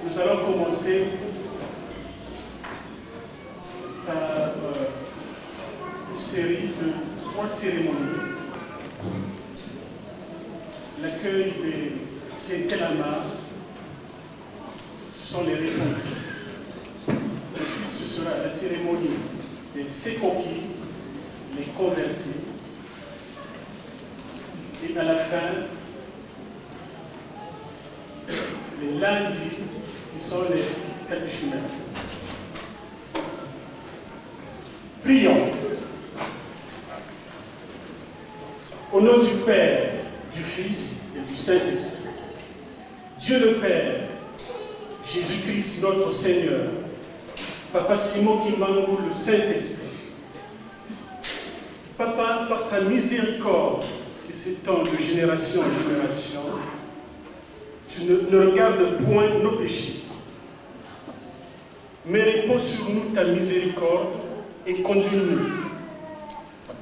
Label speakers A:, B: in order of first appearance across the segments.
A: Nous allons commencer par une série de 3 cérémonies. L'accueil des Saint-Calamar, sont les repentis. Ensuite, ce sera la cérémonie des sécoquis, les convertis. Et à la fin, les lundis, qui sont les catéchumènes. Prions. Au nom du Père, du Fils et du Saint-Esprit, Dieu le Père, Jésus-Christ notre Seigneur, Papa Simon Kimangou, le Saint-Esprit, Papa, par ta miséricorde, qui s'étend de génération en génération, tu ne regardes point nos péchés, mais réponds sur nous ta miséricorde et conduis-nous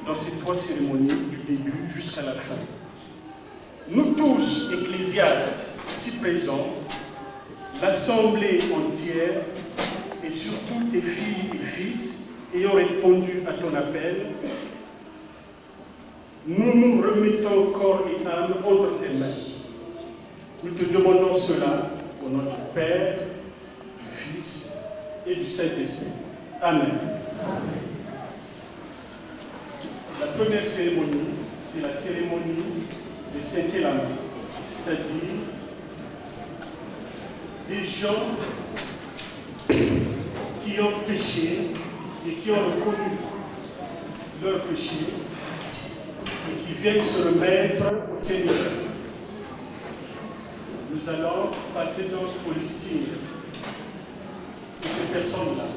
A: dans ces trois cérémonies du début jusqu'à la fin. Nous tous, ecclésiastes, ici présents, l'Assemblée entière, et surtout tes filles et fils, ayant répondu à ton appel, nous nous remettons corps et âme entre tes mains. Nous te demandons cela au nom du Père, du Fils et du Saint-Esprit. Amen. La première cérémonie, c'est la cérémonie de Saint-Élame, c'est-à-dire des gens qui ont péché et qui ont reconnu leur péché et qui viennent se remettre au Seigneur. Nous allons passer donc au listing de ces personnes-là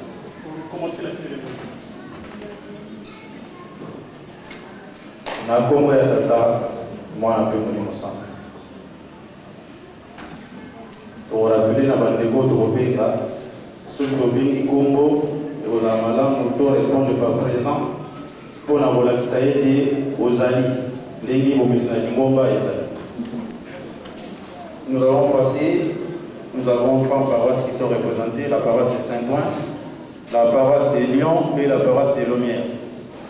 A: pour commencer la cérémonie.
B: Na Kongo ya tata mwana pe moni mosanga torapele na bandeko tokobenga soki tobengi Kongo ekozala malamu to répondre par présent mpona kolakisa ete ozali ndenge bomesi na lingomba ezali. Nous allons passer, nous avons trois paroisses qui sont représentées, la paroisse de Saint-Ouen, la paroisse de Lyon et la paroisse de Lomière.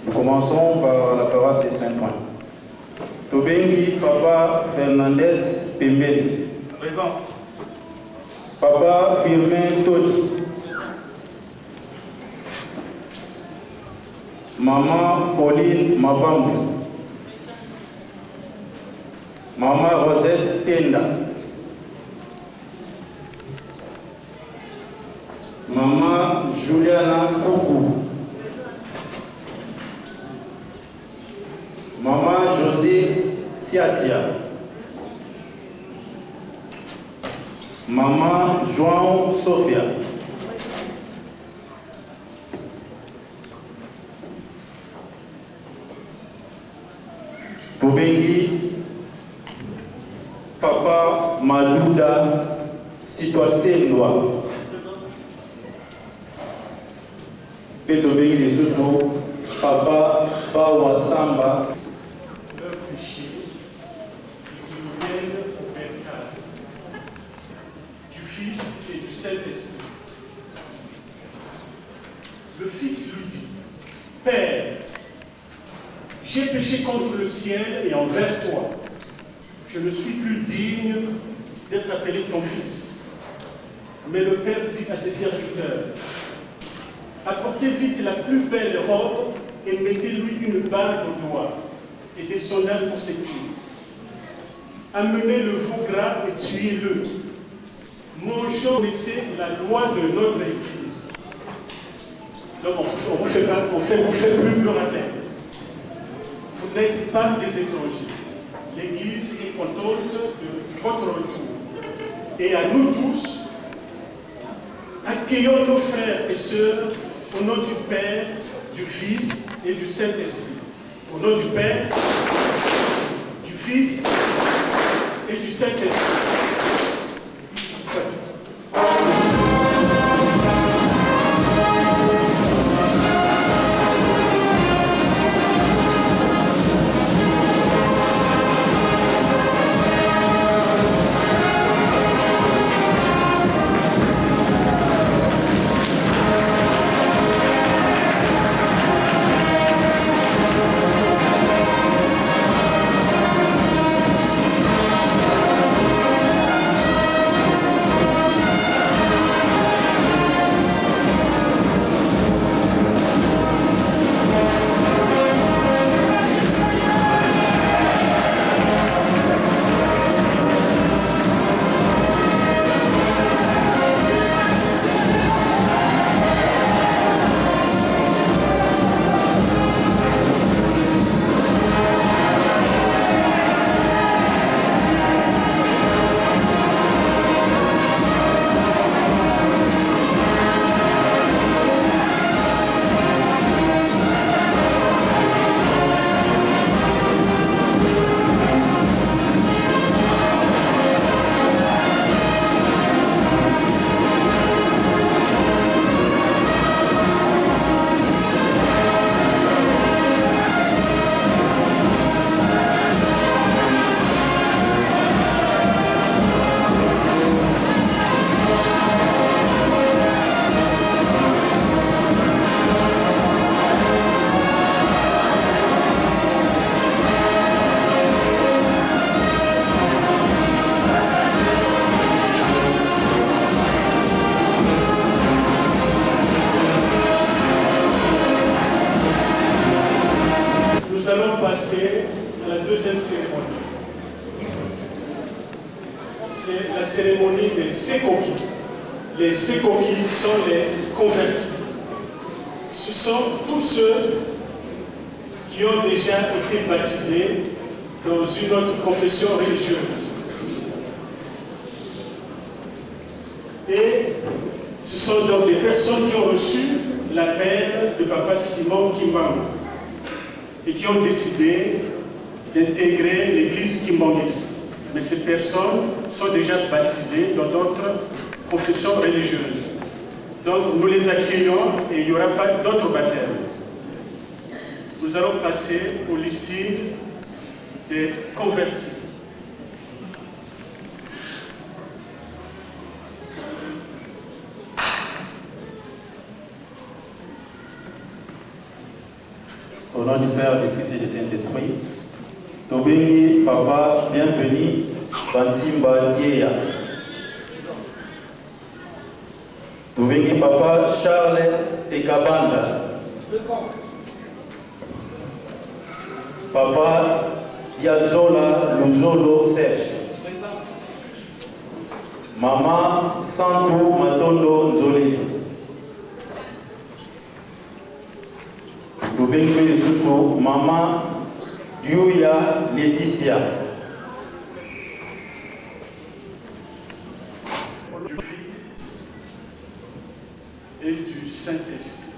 B: Nous commençons par la paroisse de Saint-Ouen. Tobengi Papa Fernandez Pembeli.
A: Présent.
B: Papa Firmin Todi. Maman Pauline Mabambu. Maman Rosette Kenda. Maman Juliana Koukou. Maman José Siasia. Maman João Sofia. Tobengi Papa Malouda Sitwasendoa. Et Tobengi les sous Papa Bawa Samba.
A: Leur péché et qui nous viennent au Père du Fils et du Saint-Esprit. Le Fils lui dit, Père, j'ai péché contre le ciel et envers toi. Je ne suis plus digne d'être appelé ton fils. Mais le Père dit à ses serviteurs, apportez vite la plus belle robe et mettez-lui une bague au doigt et des sandales pour ses pieds. Amenez le veau gras et tuez-le. Mangeons, laissez la loi de notre Église. Donc on vous fait plus le rappel. Vous n'êtes pas des étrangers. L'Église est contente de votre retour. Et à nous tous, accueillons nos frères et sœurs au nom du Père, du Fils et du Saint-Esprit. Au nom du Père, du Fils et du Saint-Esprit. c'est la cérémonie des Sekoki. Les Sekoki sont les convertis. Ce sont tous ceux qui ont déjà été baptisés dans une autre confession religieuse. Et ce sont donc des personnes qui ont reçu l'appel de Papa Simon Kimbangu et qui ont décidé d'intégrer l'église kimbangiste. Mais ces personnes sont déjà baptisées dans d'autres confessions religieuses. Donc nous les accueillons et il n'y aura pas d'autres baptêmes. Nous allons passer au listing des convertis.
B: Au nom du Père, du Fils et du Saint-Esprit, Tobengi, Papa, bienvenue, Bantimba Dieya. Tobengi, Papa, Charles Tekabanda. Papa, Yazola Luzolo Serge. Maman, Santo Matondo Nzoli. Tobengi, Susu, Maman, Yuya Laetitia.
A: Du Fils et du Saint-Esprit.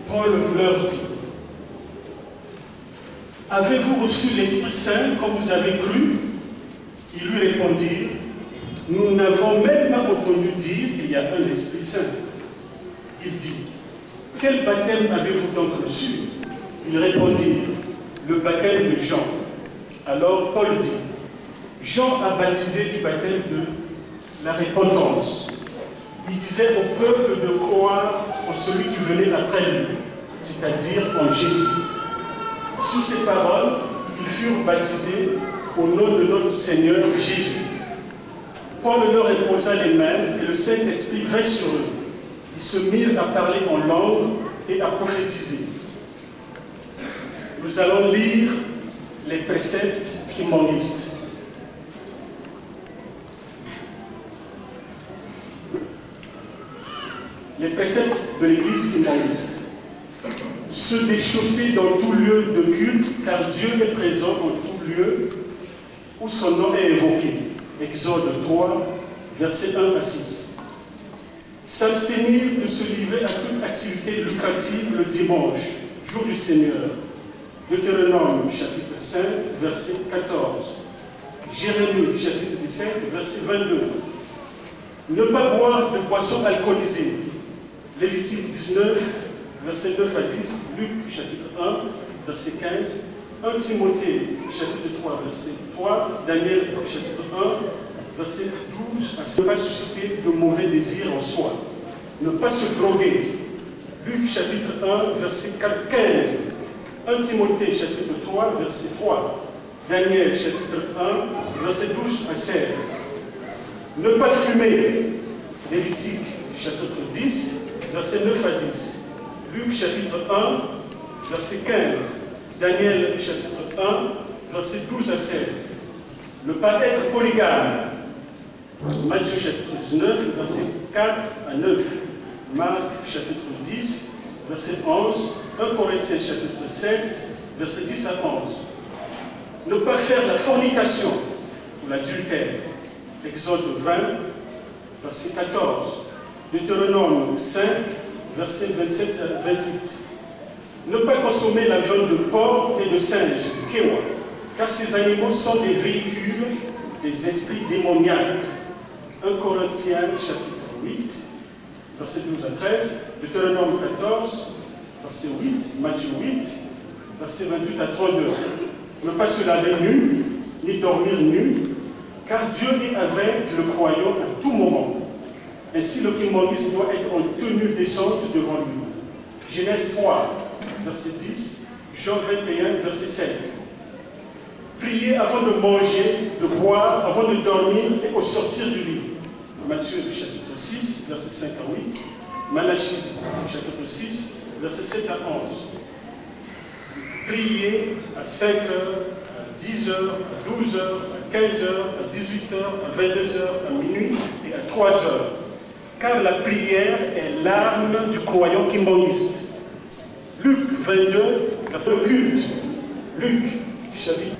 A: Paul leur dit: avez-vous reçu l'Esprit Saint comme vous avez cru? Ils lui répondirent: nous n'avons même pas entendu dire qu'il y a un Esprit Saint. Il dit: quel baptême avez-vous donc reçu? Ils répondirent: le baptême de Jean. Alors Paul dit: Jean a baptisé du baptême de la repentance. Il disait au peuple de croire en celui qui venait après lui, c'est-à-dire en Jésus. Sous ces paroles, ils furent baptisés au nom de notre Seigneur Jésus. Paul leur imposa les mains et le Saint-Esprit vint sur eux. Ils se mirent à parler en langue et à prophétiser. Nous allons lire les préceptes kimbanguistes. Les préceptes de l'Église kimbanguiste. Se déchausser dans tout lieu de culte, car Dieu est présent en tout lieu où son nom est évoqué. Exode 3, versets 1 à 6. S'abstenir de se livrer à toute activité lucrative le dimanche, jour du Seigneur. Deutéronome, chapitre 5, verset 14. Jérémie, chapitre 17, verset 22. Ne pas boire de boissons alcoolisées. Lévitique 19, verset 9 à 10. Luc, chapitre 1, verset 15. 1 Timothée, chapitre 3, verset 3. Daniel, chapitre 1, verset 12 à 16. Ne pas susciter de mauvais désirs en soi. Ne pas se droguer. Luc, chapitre 1, verset 15. 1 Timothée, chapitre 3, verset 3. Daniel, chapitre 1, verset 12 à 16. Ne pas fumer. Lévitique, chapitre 10, verset 9 à 10. Luc, chapitre 1, verset 15. Daniel, chapitre 1, verset 12 à 16. Ne pas être polygame. Matthieu, chapitre 19, verset 4 à 9. Marc, chapitre 10, verset 11. 1 Corinthiens, chapitre 7, verset 10 à 11. Ne pas faire la fornication ou l'adultère. Exode 20, verset 14. Deutéronome 5, verset 27 à 28. Ne pas consommer la viande de porc et de singe, kewa, car ces animaux sont des véhicules des esprits démoniaques. 1 Corinthiens, chapitre 8, verset 12 à 13. Deutéronome 14, verset 8, Matthieu 8, verset 28 à 32. Ne pas se laver nu, ni dormir nu, car Dieu est avec le croyant à tout moment. Ainsi, le kimbanguiste doit être en tenue décente devant lui. Genèse 3, verset 10, Jean 21, verset 7. Prier avant de manger, de boire, avant de dormir et au sortir du lit. Matthieu chapitre 6, verset 5 à 8. Malachie chapitre 6, verset 7 à 11. prier à 5 heures, à 10 heures, à 12 heures, à 15 heures, à 18 heures, à 22 heures, à minuit et à 3 heures. Car la prière est l'arme du croyant kimbaniste. Luc 22, le culte. Luc, chapitre.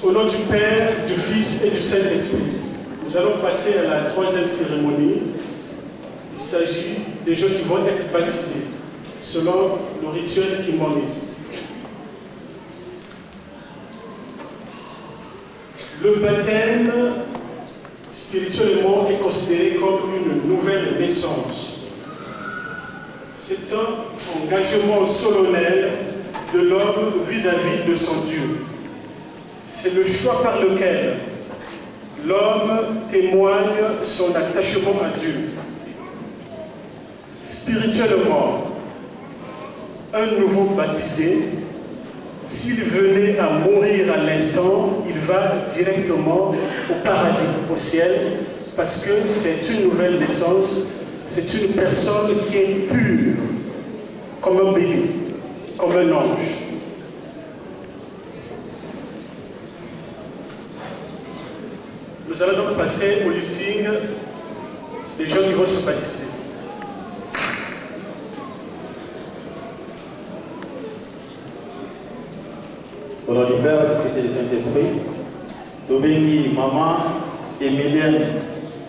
A: Au nom du Père, du Fils et du Saint-Esprit, nous allons passer à la troisième cérémonie. Il s'agit des gens qui vont être baptisés selon le rituel kimbaniste. Le baptême, spirituellement, est considéré comme une nouvelle naissance. C'est un engagement solennel de l'homme vis-à-vis de son Dieu. C'est le choix par lequel l'homme témoigne son attachement à Dieu. Spirituellement, un nouveau baptisé, s'il venait à mourir à l'instant, il va directement au paradis, au ciel, parce que c'est une nouvelle naissance, c'est une personne qui est pure, comme un bébé, comme un ange. Nous allons donc passer au listing des gens qui vont se baptiser.
B: Au nom du Père, du Fils et du Saint-Esprit, Tobengi, Maman, Emilienne,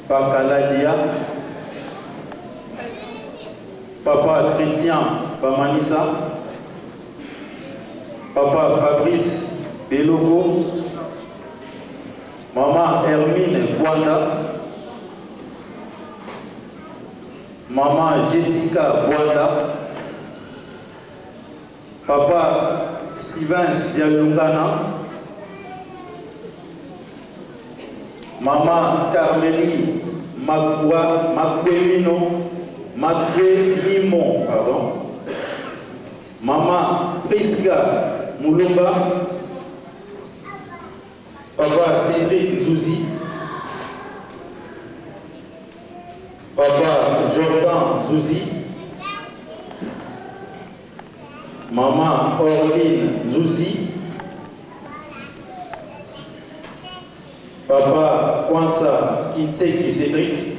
B: Pakaladia, Papa Christian, Pamanissa, Papa Fabrice Belogo, Maman Hermine Bwanda, Maman Jessica Bwanda, Papa Stevens Dialungana, Maman Carmélie Makwemino, pardon. Maman Prisca Moulumba, Papa Cédric Zouzi, Papa Jordan Zouzi, Maman Orline Zouzi, Papa Kwanza Kitseki Cédric,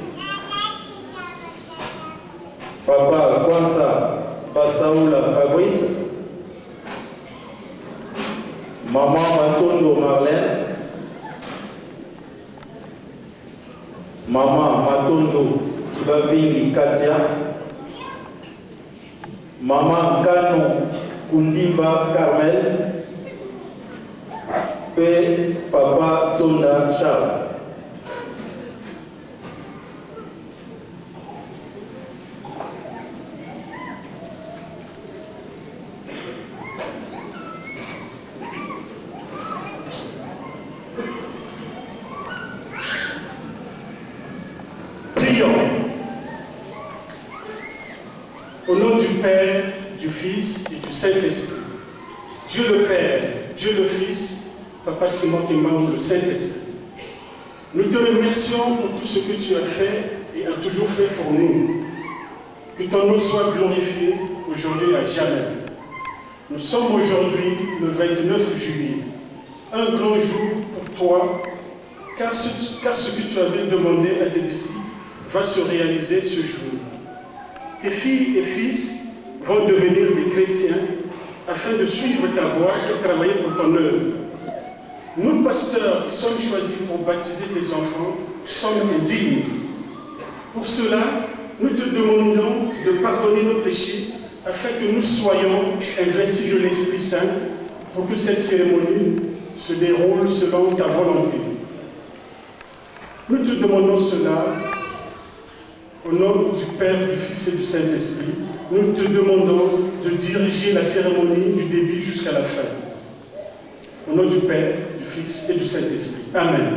B: Papa Kwanza Passaoula Fabrice, Matondo Kibabingi Katia, Maman Kano Kundimba Carmel, et Papa Tonda Charles.
A: Prions. Au nom du Père, du Fils et du Saint-Esprit. Dieu le Père, Dieu le Fils, Papa Simon et membre du Saint-Esprit. Nous te remercions pour tout ce que tu as fait et as toujours fait pour nous. Que ton nom soit glorifié aujourd'hui et à jamais. Nous sommes aujourd'hui le 29 juillet, un grand jour pour toi, car ce que tu avais demandé à tes disciples va se réaliser ce jour. Tes filles et fils vont devenir des chrétiens afin de suivre ta voie et travailler pour ton œuvre. Nous, pasteurs qui sommes choisis pour baptiser tes enfants, sommes indignes. Pour cela, nous te demandons de pardonner nos péchés afin que nous soyons investis de l'Esprit Saint pour que cette cérémonie se déroule selon ta volonté. Nous te demandons cela au nom du Père, du Fils et du Saint-Esprit. Nous te demandons de diriger la cérémonie du début jusqu'à la fin. Au nom du Père, du Fils et du Saint-Esprit. Amen.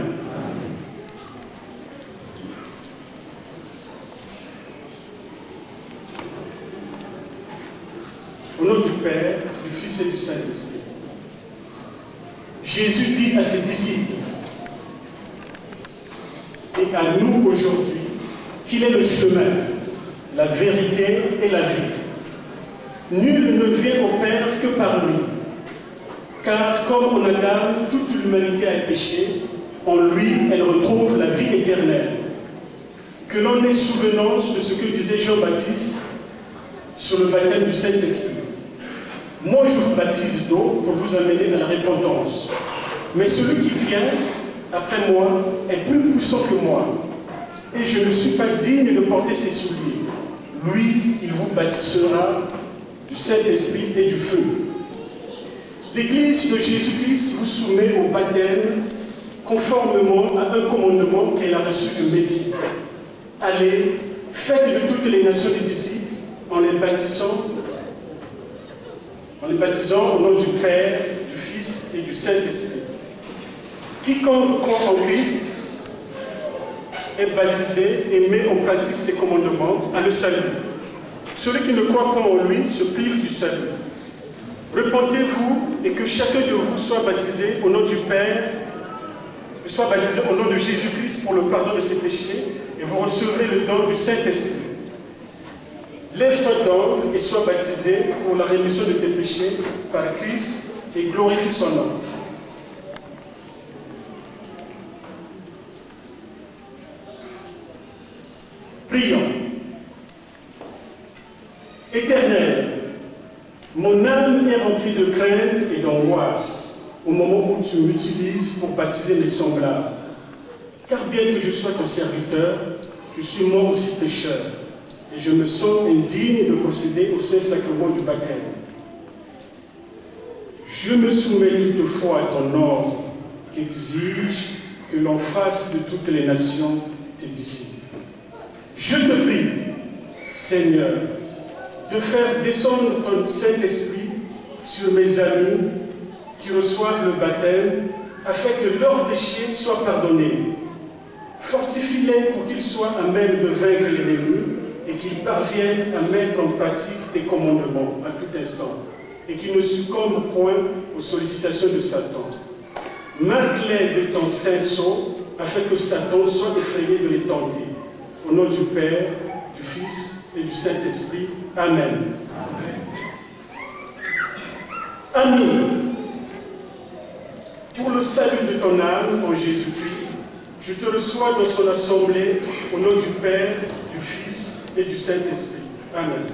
A: Au nom du Père, du Fils et du Saint-Esprit. Jésus dit à ses disciples et à nous aujourd'hui qu'il est le chemin, la vérité et la vie. Nul ne vient au Père que par lui. Car comme en Adam, toute l'humanité a péché, en lui, elle retrouve la vie éternelle. Que l'on ait souvenance de ce que disait Jean-Baptiste sur le baptême du Saint-Esprit. Moi, je vous baptise d'eau pour vous amener à la repentance. Mais celui qui vient après moi est plus puissant que moi. Et je ne suis pas digne de porter ses souliers. Lui, il vous baptisera du Saint-Esprit et du feu. L'Église de Jésus-Christ vous soumet au baptême conformément à un commandement qu'elle a reçu du Messie. Allez, faites de toutes les nations des disciples en les baptisant au nom du Père, du Fils et du Saint-Esprit. Quiconque croit en Christ est baptisé et met en pratique ses commandements à le salut. Celui qui ne croit pas en lui se prive du salut. Repentez-vous et que chacun de vous soit baptisé au nom du Père, soit baptisé au nom de Jésus-Christ pour le pardon de ses péchés, et vous recevrez le don du Saint-Esprit. Lève-toi donc et sois baptisé pour la rémission de tes péchés par Christ et glorifie son nom. Prions. Éternel, mon âme est remplie de crainte et d'angoisse au moment où tu m'utilises pour baptiser mes semblables. Car bien que je sois ton serviteur, je suis moi aussi pécheur, et je me sens indigne de procéder au Saint-Sacrement du baptême. Je me soumets toutefois à ton ordre qui exige que l'on fasse de toutes les nations tes disciples. Je te prie, Seigneur, de faire descendre ton Saint-Esprit sur mes amis qui reçoivent le baptême, afin que leurs péchés soient pardonnés. Fortifie-les pour qu'ils soient à même de vaincre l'ennemi et qu'ils parviennent à mettre en pratique tes commandements à tout instant et qu'ils ne succombent point aux sollicitations de Satan. Marque-les de ton saint sceau afin que Satan soit effrayé de les tenter. Au nom du Père, du Fils et du Saint-Esprit. Amen. Amis, pour le salut de ton âme en Jésus-Christ, je te reçois dans son assemblée au nom du Père, du Fils et du Saint-Esprit. Amen.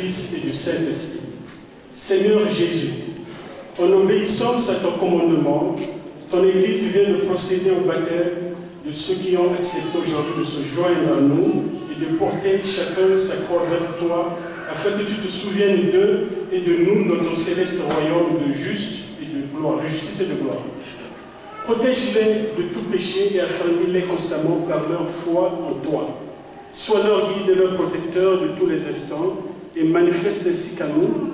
A: Fils et du Saint-Esprit. Seigneur Jésus, en obéissance à ton commandement, ton Église vient de procéder au baptême de ceux qui ont accepté aujourd'hui de se joindre à nous et de porter chacun sa croix vers toi, afin que tu te souviennes d'eux et de nous dans ton céleste royaume de justice et de gloire. Protège-les de tout péché et affermis-les constamment par leur foi en toi. Sois leur guide et leur protecteur de tous les instants et manifeste ainsi qu'à nous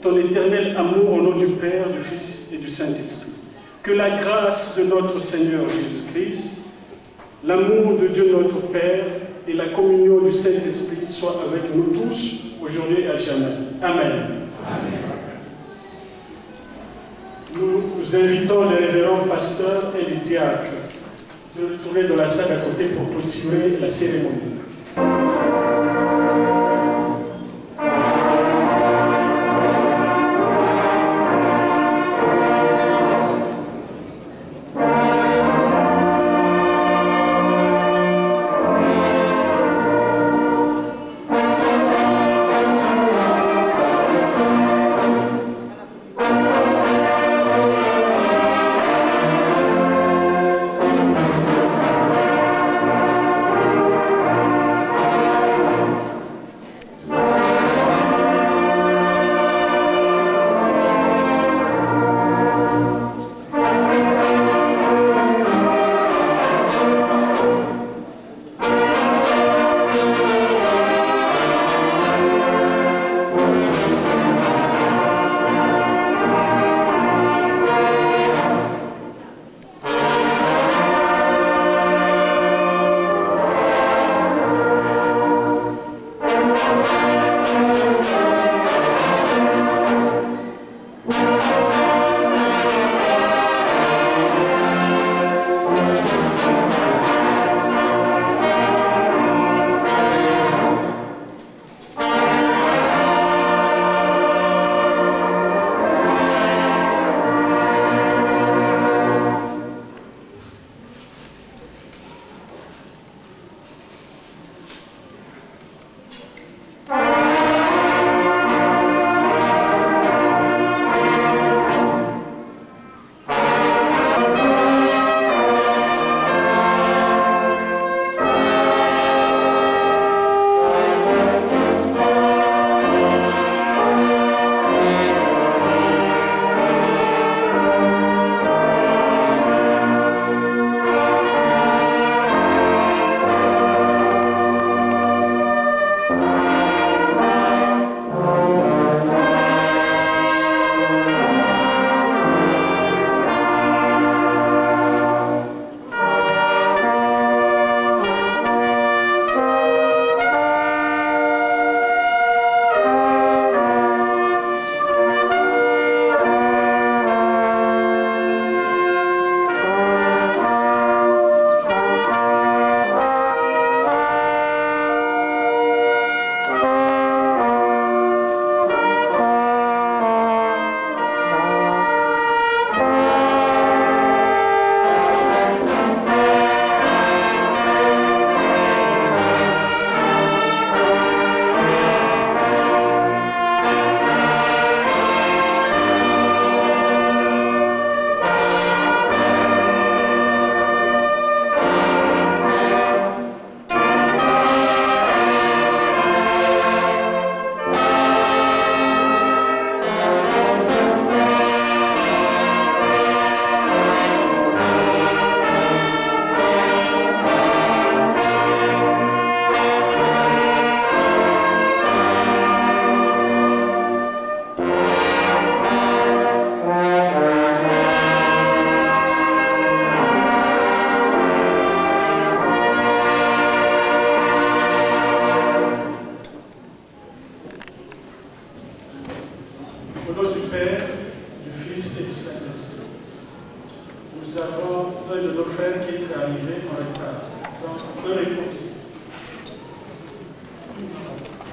A: ton éternel amour au nom du Père, du Fils et du Saint-Esprit. Que la grâce de notre Seigneur Jésus-Christ, l'amour de Dieu notre Père et la communion du Saint-Esprit soient avec nous tous, aujourd'hui et à jamais. Amen. Amen. Nous invitons les révérends pasteurs et les diacres de retourner dans la salle à côté pour clôturer la cérémonie.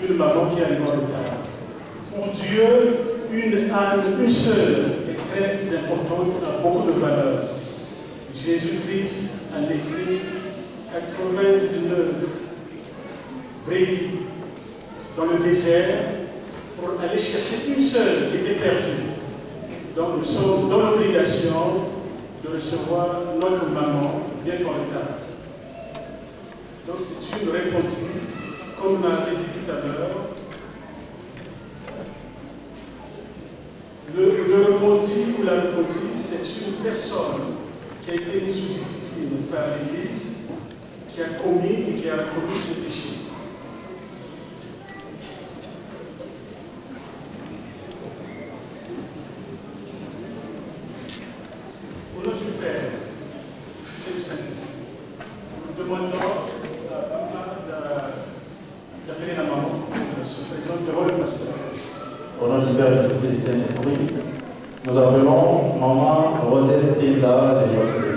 C: Une maman qui arrive en retard. Pour Dieu, une âme, une sœur est très importante, a beaucoup de valeur. Jésus-Christ a laissé 99 brebis dans le désert pour aller chercher une seule qui était perdue. Donc nous sommes dans l'obligation de recevoir notre maman bientôt en retard. Donc c'est une repentie, comme on l'avait dit tout à l'heure. Le repenti ou la repentie, c'est une personne qui a été mise sous discipline par l'Église, qui a commis et qui a commis ce péché. Au nom du Père, c'est du Saint-Esprit. Nous demandons d'appeler la maman, se présente devant le pasteur.
B: Au nom du Père, du Fils et du Saint-Esprit, nous appelons Maman Rosette Hilda de Jocelyn.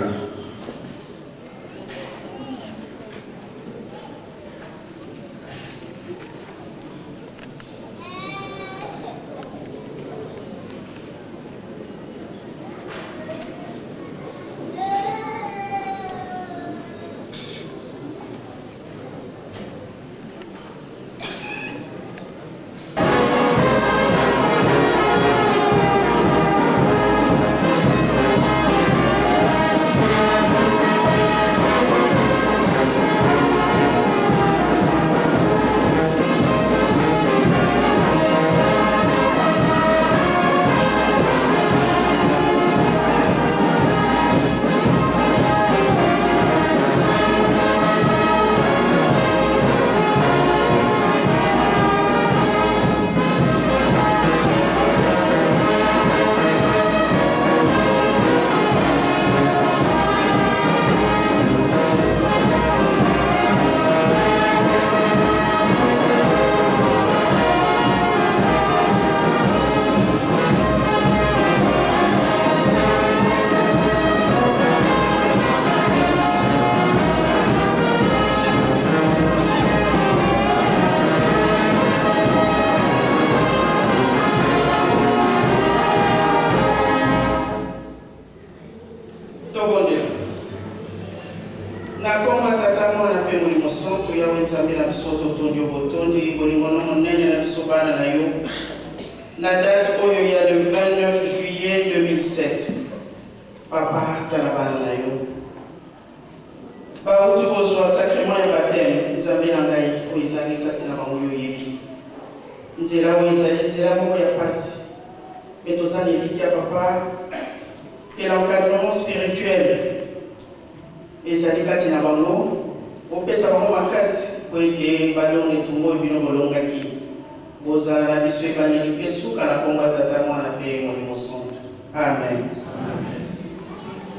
D: Amen.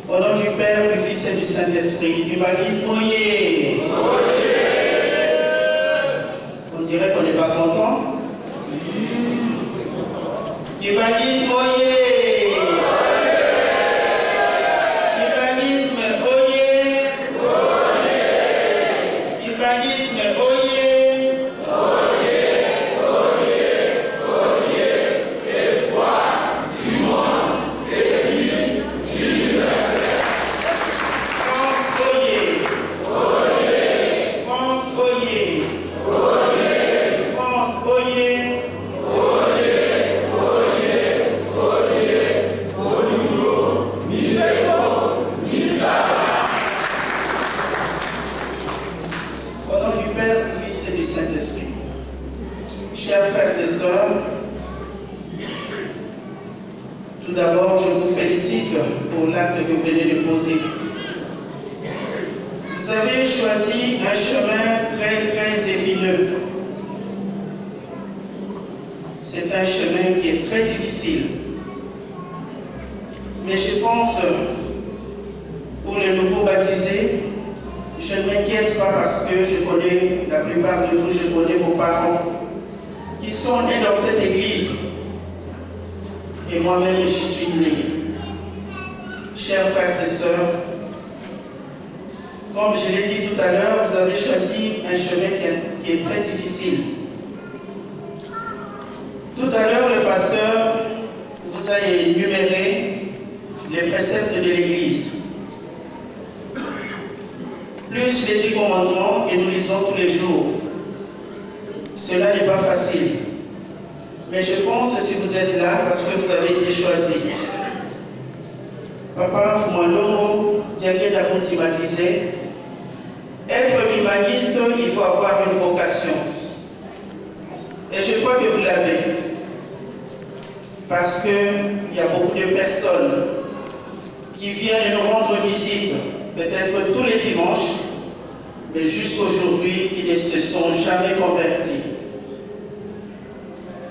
D: Au nom du Père, du Fils et du Saint-Esprit, du baptême, oyez. On dirait qu'on n'est pas content. Du baptême, oyez. Mais je pense que si vous êtes là, parce que vous avez été choisi. Papa Fumalomo, Diagué Dakonti m'a dit, être humaniste, il faut avoir une vocation. Et je crois que vous l'avez. Parce qu'il y a beaucoup de personnes qui viennent nous rendre visite, peut-être tous les dimanches, mais jusqu'aujourd'hui, qui ne se sont jamais convertis.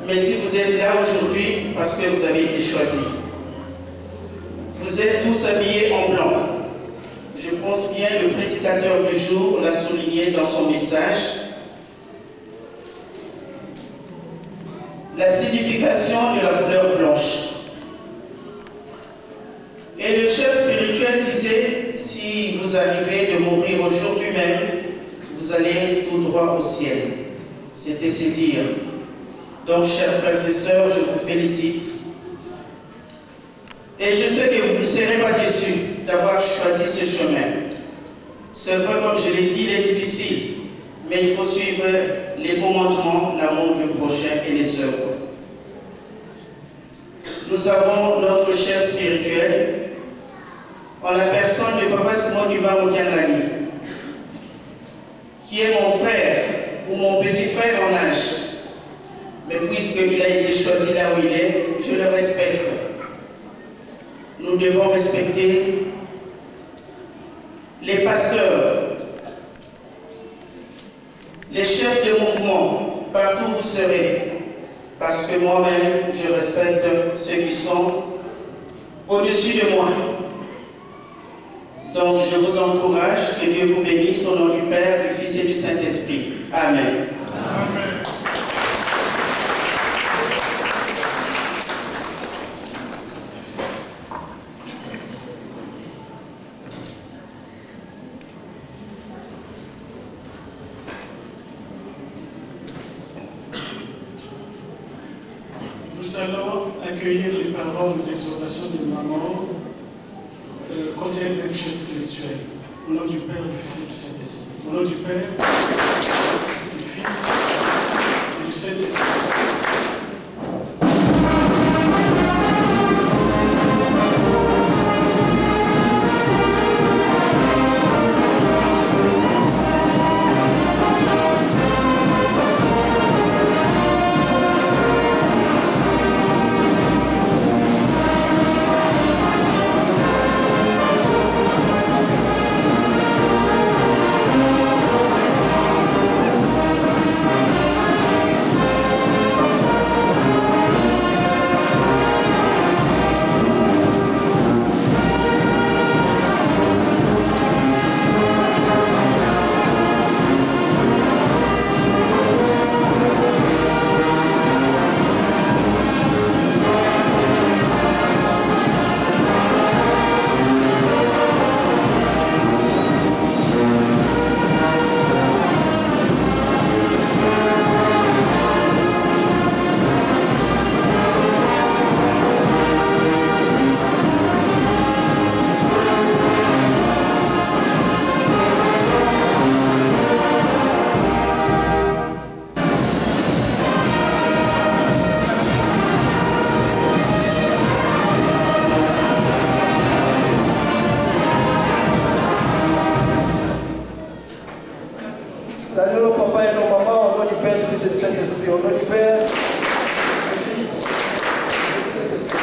D: Mais si vous êtes là aujourd'hui, parce que vous avez été choisis, vous êtes tous habillés en blanc. Je pense bien le prédicateur du jour l'a souligné dans son message. La signification de la couleur blanche. Et le chef spirituel disait, si vous arrivez de mourir aujourd'hui même, vous allez tout droit au ciel. C'était se dire. Donc, chers frères et sœurs, je vous félicite. Et je sais que vous ne serez pas déçus d'avoir choisi ce chemin. C'est vrai, comme je l'ai dit, il est difficile, mais il faut suivre les commandements, l'amour du prochain et les œuvres. Nous avons notre chef spirituel, en la personne de Papa Simon Kiba Mokiangani, qui est mon frère ou mon petit frère en âge. Mais puisqu'il a été choisi là où il est, je le respecte. Nous devons respecter les pasteurs, les chefs de mouvement, partout où vous serez. Parce que moi-même, je respecte ceux qui sont au-dessus de moi. Donc, je vous encourage, que Dieu vous bénisse au nom du Père, du Fils et du Saint-Esprit. Amen. Amen.
C: Nous allons accueillir les paroles d'exhortation de maman, conseiller de richesse spirituelle. Au nom du Père, du Fils et du Saint-Esprit. Au nom du Père, du Fils et du Saint-Esprit.
E: Salut nos papas et nos mamans, au nom du Père, du Fils et du Saint-Esprit, au nom du Père, du Fils et du Saint-Esprit.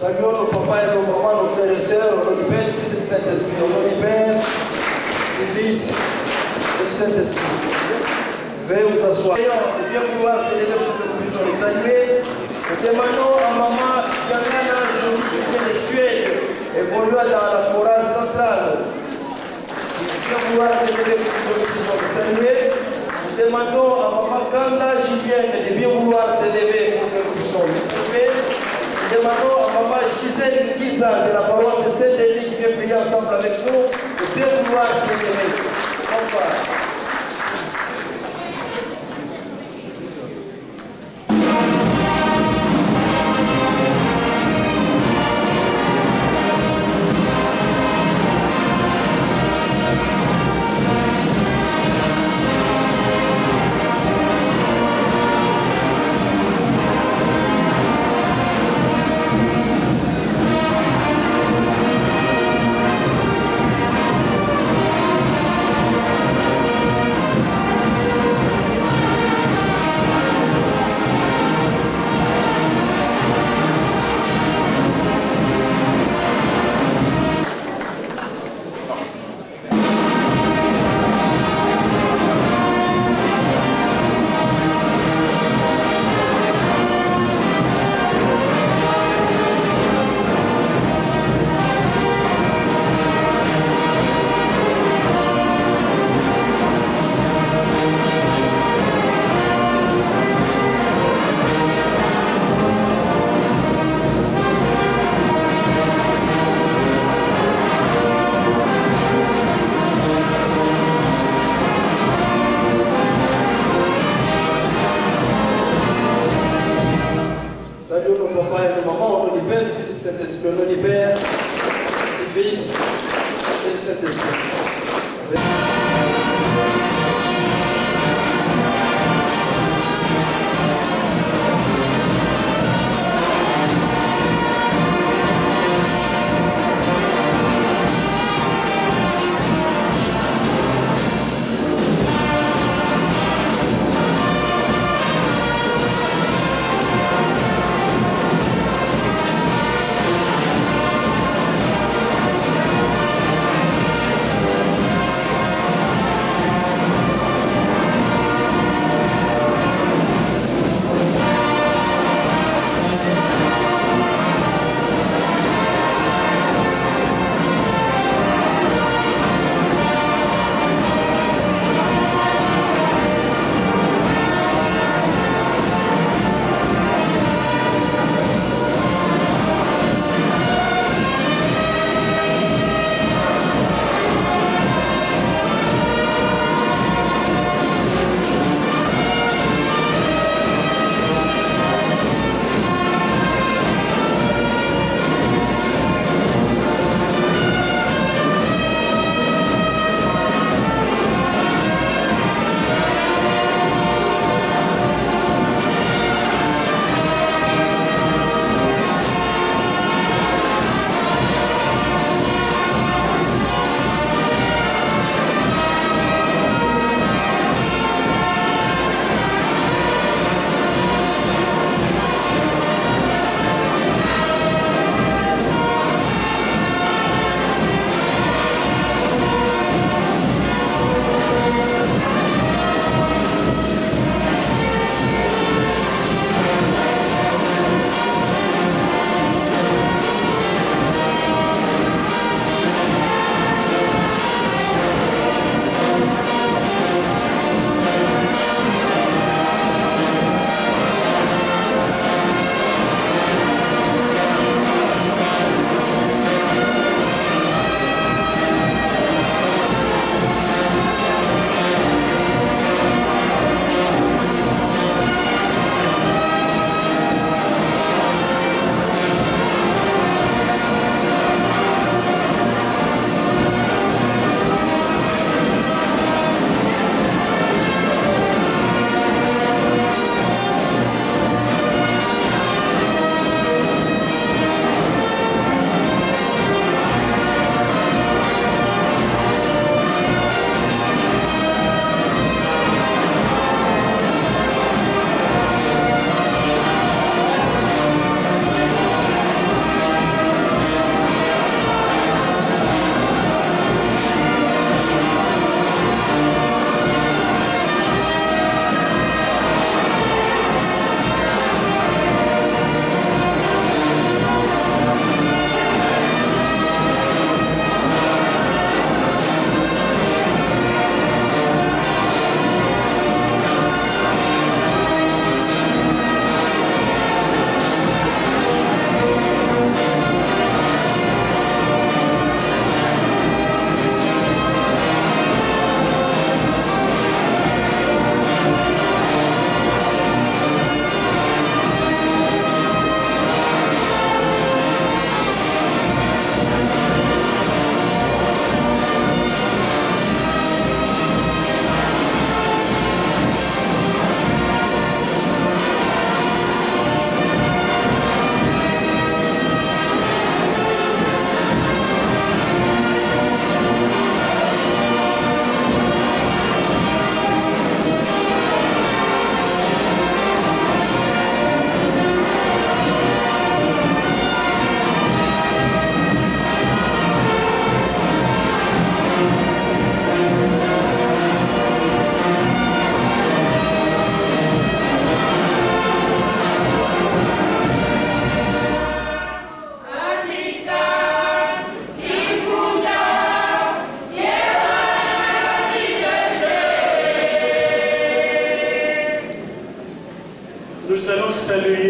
E: Saluons nos papas et nos mamans, nos frères et sœurs, au nom du Père, du Fils et du Saint-Esprit, au nom du Père, du Fils et du Saint-Esprit. Veuillez vous asseoir. Et bien vouloir célébrer pour que nous puissions les saluer. Nous demandons à maman Kiangana, jolie qui vient de Suède, évoluant dans la chorale centrale bien vouloir célébrer pour que nous puissions le saluer. Nous demandons à Maman Kanza Julienne de bien vouloir s'élever pour que nous puissions le saluer. Nous demandons à Maman Gisèle Giza de la paroisse de Saint-Denis qui vient prier ensemble avec nous de bien vouloir s'élever. Bonsoir.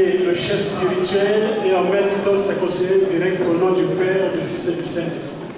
C: est le chef spirituel et en même temps sa conseillère directe au nom du Père, du Fils et du Saint-Esprit.